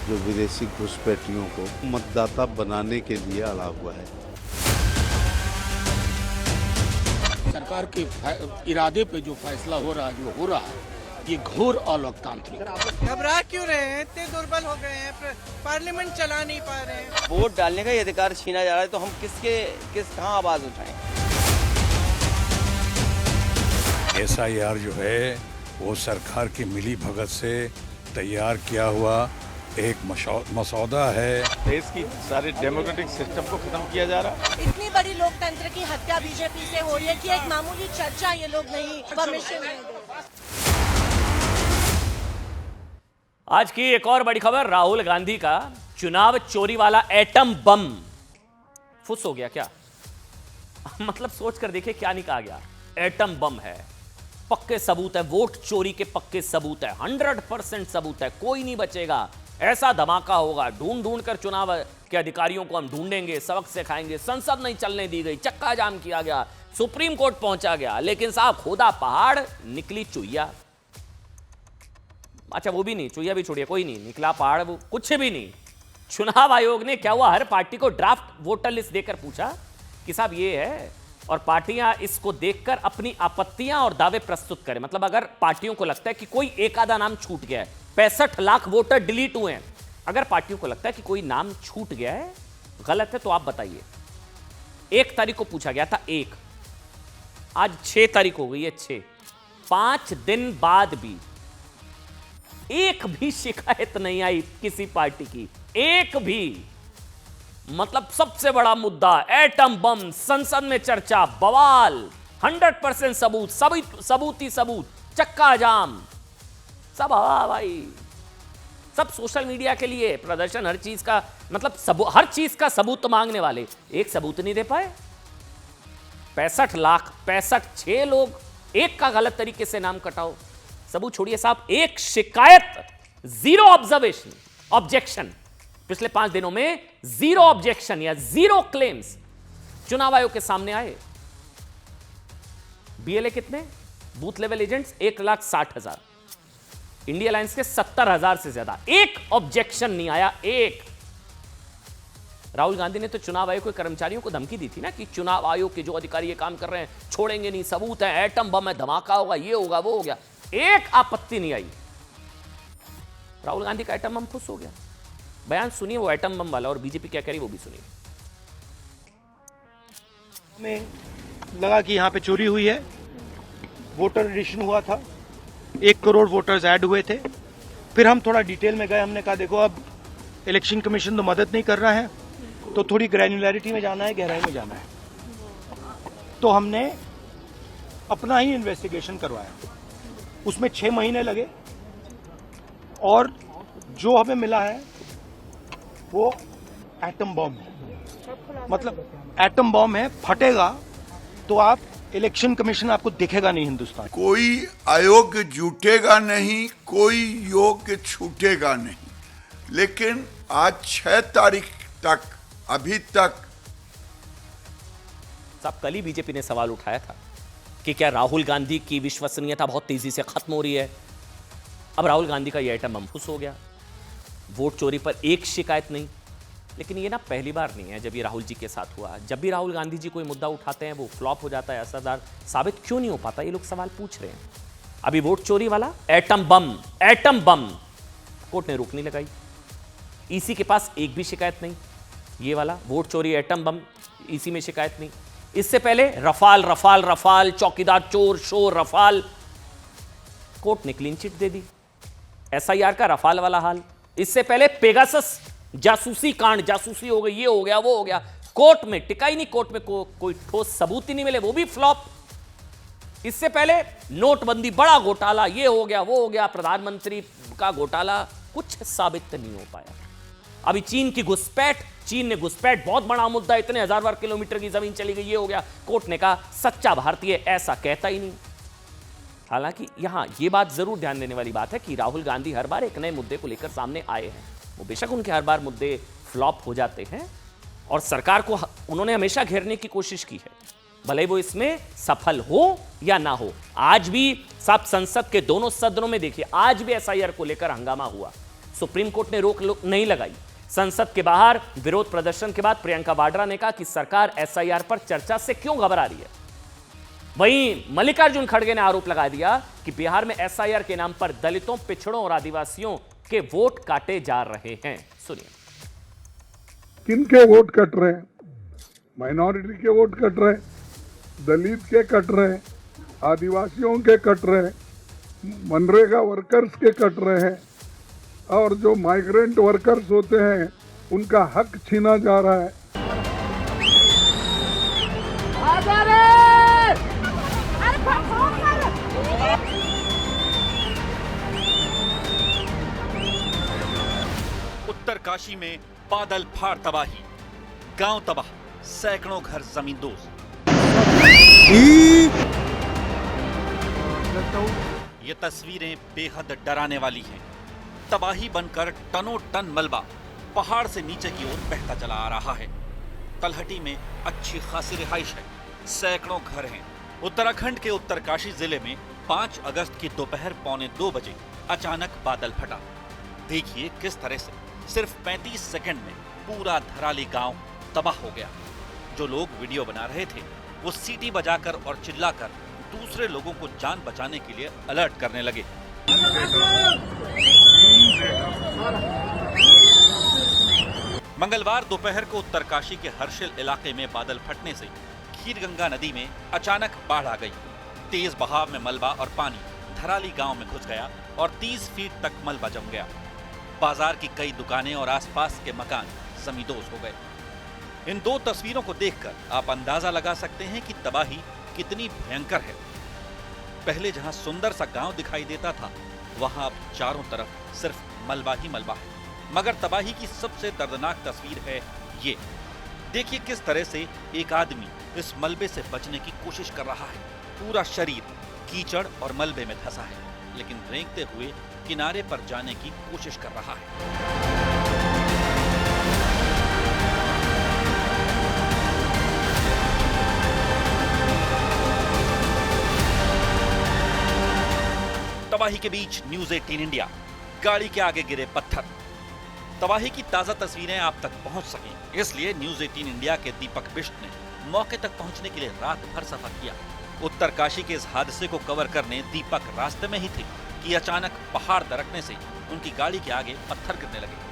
जो विदेशी घुसपैठियों को मतदाता बनाने के लिए अड़ा हुआ है। सरकार के इरादे पे जो फैसला हो रहा है, जो हो रहा है, ये घोर अलोकतांत्रिक। घबरा क्यों रहे हैं? इतने दुर्बल हो गए हैं, पार्लियामेंट चला नहीं पा रहे हैं। वोट डालने का ये अधिकार छीना जा रहा है, तो हम कहाँ आवाज उठाएं? SIR जो है वो सरकार की मिली भगत से तैयार किया हुआ एक मसौदा है। देश की सारे डेमोक्रेटिक सिस्टम को खत्म किया जा रहा है। इतनी बड़ी लोकतंत्र की हत्या बीजेपी से हो रही है कि एक मामूली चर्चा ये लोग नहीं परमिशन देंगे। आज की एक और बड़ी खबर, राहुल गांधी का चुनाव चोरी वाला एटम बम फुस हो गया क्या? मतलब सोच कर देखिए क्या नहीं कहा गया। एटम बम है, पक्के सबूत है, वोट चोरी के पक्के सबूत है, 100% सबूत है, कोई नहीं बचेगा। ऐसा धमाका होगा, ढूंढ ढूंढ कर चुनाव के अधिकारियों को हम ढूंढेंगे, सबक सिखाएंगे। संसद नहीं चलने दी गई, चक्का जाम किया गया, सुप्रीम कोर्ट पहुंचा गया, लेकिन साहब खोदा पहाड़ निकली चुईया। अच्छा, वो भी नहीं, चुईया भी छोड़िए, कोई नहीं निकला पहाड़, वो कुछ भी नहीं। चुनाव आयोग ने क्या हुआ, हर पार्टी को ड्राफ्ट वोटर लिस्ट देकर पूछा कि साहब ये है, और पार्टियां इसको देखकर अपनी आपत्तियां और दावे प्रस्तुत करें। मतलब अगर पार्टियों को लगता है कि कोई एक आधा नाम छूट गया है, 65 लाख वोटर डिलीट हुए हैं, अगर पार्टियों को लगता है कि कोई नाम छूट गया है, गलत है, तो आप बताइए। 1 तारीख को पूछा गया था, आज 6 तारीख हो गई है, 6, 5 दिन बाद भी एक भी शिकायत नहीं आई किसी पार्टी की, एक भी। मतलब सबसे बड़ा मुद्दा एटम बम, संसद में चर्चा, बवाल, 100% सबूत, सबूत ही सबूत, चक्का जाम, सब हवा भाई, सब सोशल मीडिया के लिए प्रदर्शन, हर चीज का मतलब हर चीज का सबूत मांगने वाले एक सबूत नहीं दे पाए। 65 लाख 6 लोग, एक का गलत तरीके से नाम कटाओ, सबूत छोड़िए साहब, एक शिकायत, 0 ऑब्जर्वेशन, ऑब्जेक्शन, पिछले 5 दिनों में 0 ऑब्जेक्शन या 0 क्लेम्स चुनाव आयोग के सामने आए। BLA कितने, booth level agents 1,60,000, India alliance के 70,000 से ज्यादा, एक ऑब्जेक्शन नहीं आया, एक। राहुल गांधी ने तो चुनाव आयोग के कर्मचारियों को धमकी दी थी ना कि चुनाव आयोग के जो अधिकारी ये काम कर रहे हैं छोड़ेंगे नहीं, सबूत है, एटम बम है, धमाका होगा, ये होगा, वो हो गया, एक आपत्ति नहीं आई। राहुल गांधी का एटम बम खुश हो गया। बयान सुनिए वो एटम बम वाला, और बीजेपी क्या कह रही वो भी सुनिए। हमें लगा कि यहाँ पे चोरी हुई है, वोटर एडिशन हुआ था, 1 करोड़ वोटर्स ऐड हुए थे। फिर हम थोड़ा डिटेल में गए, हमने कहा देखो अब इलेक्शन कमीशन तो मदद नहीं कर रहा है, तो थोड़ी ग्रैन्युलैरिटी में जाना है, गहराई में जाना है। तो हमने अपना ही इन्वेस्टिगेशन करवाया, उसमें 6 महीने लगे, और जो हमें मिला है वो एटम बम है। मतलब एटम बम है, फटेगा तो आप इलेक्शन कमीशन आपको दिखेगा नहीं हिंदुस्तान। कोई अयोग्य जुटेगा नहीं, कोई योग्य छूटेगा नहीं, लेकिन आज 6 तारीख तक, अभी तक। साहब कल ही बीजेपी ने सवाल उठाया था कि क्या राहुल गांधी की विश्वसनीयता बहुत तेजी से खत्म हो रही है। अब राहुल गांधी का यह आइटम बम फुस हो गया, वोट चोरी पर एक शिकायत नहीं। लेकिन ये ना पहली बार नहीं है जब ये राहुल जी के साथ हुआ। जब भी राहुल गांधी जी कोई मुद्दा उठाते हैं वो फ्लॉप हो जाता है, असरदार साबित क्यों नहीं हो पाता, ये लोग सवाल पूछ रहे हैं। अभी वोट चोरी वाला एटम बम कोर्ट ने रोक नहीं लगाई, ईसी के पास एक भी शिकायत नहीं। ये वाला वोट चोरी एटम बम, ईसी में शिकायत नहीं। इससे पहले रफाल, चौकीदार चोर शोर रफाल, कोर्ट ने क्लीन चिट दे दी। SIR का रफाल वाला हाल। इससे पहले पेगासस जासूसी कांड, जासूसी हो गई, ये हो गया, वो हो गया, कोर्ट में टिका ही नहीं, कोर्ट में कोई ठोस सबूत ही नहीं मिले, वो भी फ्लॉप। इससे पहले नोटबंदी, बड़ा घोटाला, ये हो गया, वो हो गया, प्रधानमंत्री का घोटाला कुछ साबित नहीं हो पाया। अभी चीन की घुसपैठ, चीन ने घुसपैठ बहुत बड़ा मुद्दा, इतने हजार किलोमीटर की जमीन चली गई, ये हो गया। कोर्ट ने कहा सच्चा भारतीय ऐसा कहता ही नहीं। हालांकि यहां यह बात जरूर ध्यान देने वाली बात है कि राहुल गांधी हर बार एक नए मुद्दे को लेकर सामने आए हैं। वो बेशक उनके हर बार मुद्दे फ्लॉप हो जाते हैं और सरकार को उन्होंने हमेशा घेरने की कोशिश की है, भले वो इसमें सफल हो या ना हो। आज भी साहब संसद के दोनों सदनों में देखिए, आज भी एसआईआर को लेकर हंगामा हुआ। सुप्रीम कोर्ट ने रोक नहीं लगाई। संसद के बाहर विरोध प्रदर्शन के बाद प्रियंका वाड्रा ने कहा कि सरकार एसआईआर पर चर्चा से क्यों घबरा रही है। वहीं मल्लिकार्जुन खड़गे ने आरोप लगा दिया कि बिहार में एसआईआर के नाम पर दलितों, पिछड़ों और आदिवासियों के वोट काटे जा रहे हैं। सुनिए। किनके वोट कट रहे हैं? माइनॉरिटी के वोट कट रहे हैं, दलित के कट रहे हैं, आदिवासियों के कट रहे हैं, मनरेगा वर्कर्स के कट रहे हैं, और जो माइग्रेंट वर्कर्स होते हैं उनका हक छीना जा रहा है। उत्तरकाशी में बादल फाड़ तबाही, गांव तबाह, सैकड़ों घर जमींदोज। ये तस्वीरें बेहद डराने वाली हैं। तबाही बनकर टनों टन मलबा पहाड़ से नीचे की ओर बहता चला आ रहा है। तलहटी में अच्छी खासी रिहाइश है, सैकड़ों घर हैं। उत्तराखंड के उत्तरकाशी जिले में 5 अगस्त की दोपहर 1:45 बजे अचानक बादल फटा। देखिए किस तरह से सिर्फ 35 सेकंड में पूरा धराली गांव तबाह हो गया। जो लोग वीडियो बना रहे थे वो सीटी बजाकर और चिल्लाकर दूसरे लोगों को जान बचाने के लिए अलर्ट करने लगे। मंगलवार दोपहर को उत्तरकाशी के हर्षिल इलाके में बादल फटने से खीरगंगा नदी में अचानक बाढ़ आ गई। तेज बहाव में मलबा और पानी धराली गांव में घुस गया और 30 फीट तक मलबा जम गया। बाजार की कई दुकानें और आसपास के मकान जमींदोज हो गए। इन 2 तस्वीरों को देखकर आप अंदाजा लगा सकते हैं कि तबाही कितनी भयंकर है। पहले जहां सुंदर सा गांव दिखाई देता था, वहां अब चारों तरफ सिर्फ मलबा ही मलबा है। मगर तबाही की सबसे दर्दनाक तस्वीर है ये। देखिए किस तरह से एक आदमी इस मलबे से बचने की कोशिश कर रहा है। पूरा शरीर कीचड़ और मलबे में धंसा है, लेकिन रेंगते हुए किनारे पर जाने की कोशिश कर रहा है। तबाही के बीच न्यूज़ 18 इंडिया, गाड़ी के आगे गिरे पत्थर। तबाही की ताजा तस्वीरें आप तक पहुंच सकें, इसलिए न्यूज़ 18 इंडिया के दीपक बिष्ट ने मौके तक पहुंचने के लिए रात भर सफर किया। उत्तरकाशी के इस हादसे को कवर करने दीपक रास्ते में ही थे कि अचानक पहाड़ दरकने से उनकी गाड़ी के आगे पत्थर गिरने लगे।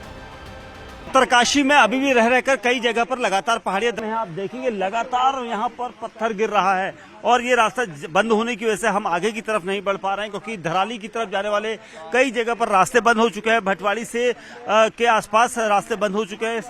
उत्तरकाशी में अभी भी रह रहकर कई जगह पर लगातार पहाड़ियां, आप देखेंगे लगातार यहाँ पर पत्थर गिर रहा है और ये रास्ता बंद होने की वजह से हम आगे की तरफ नहीं बढ़ पा रहे हैं, क्योंकि धराली की तरफ जाने वाले कई जगह पर रास्ते बंद हो चुके हैं। भटवाड़ी से के आसपास रास्ते बंद हो चुके हैं।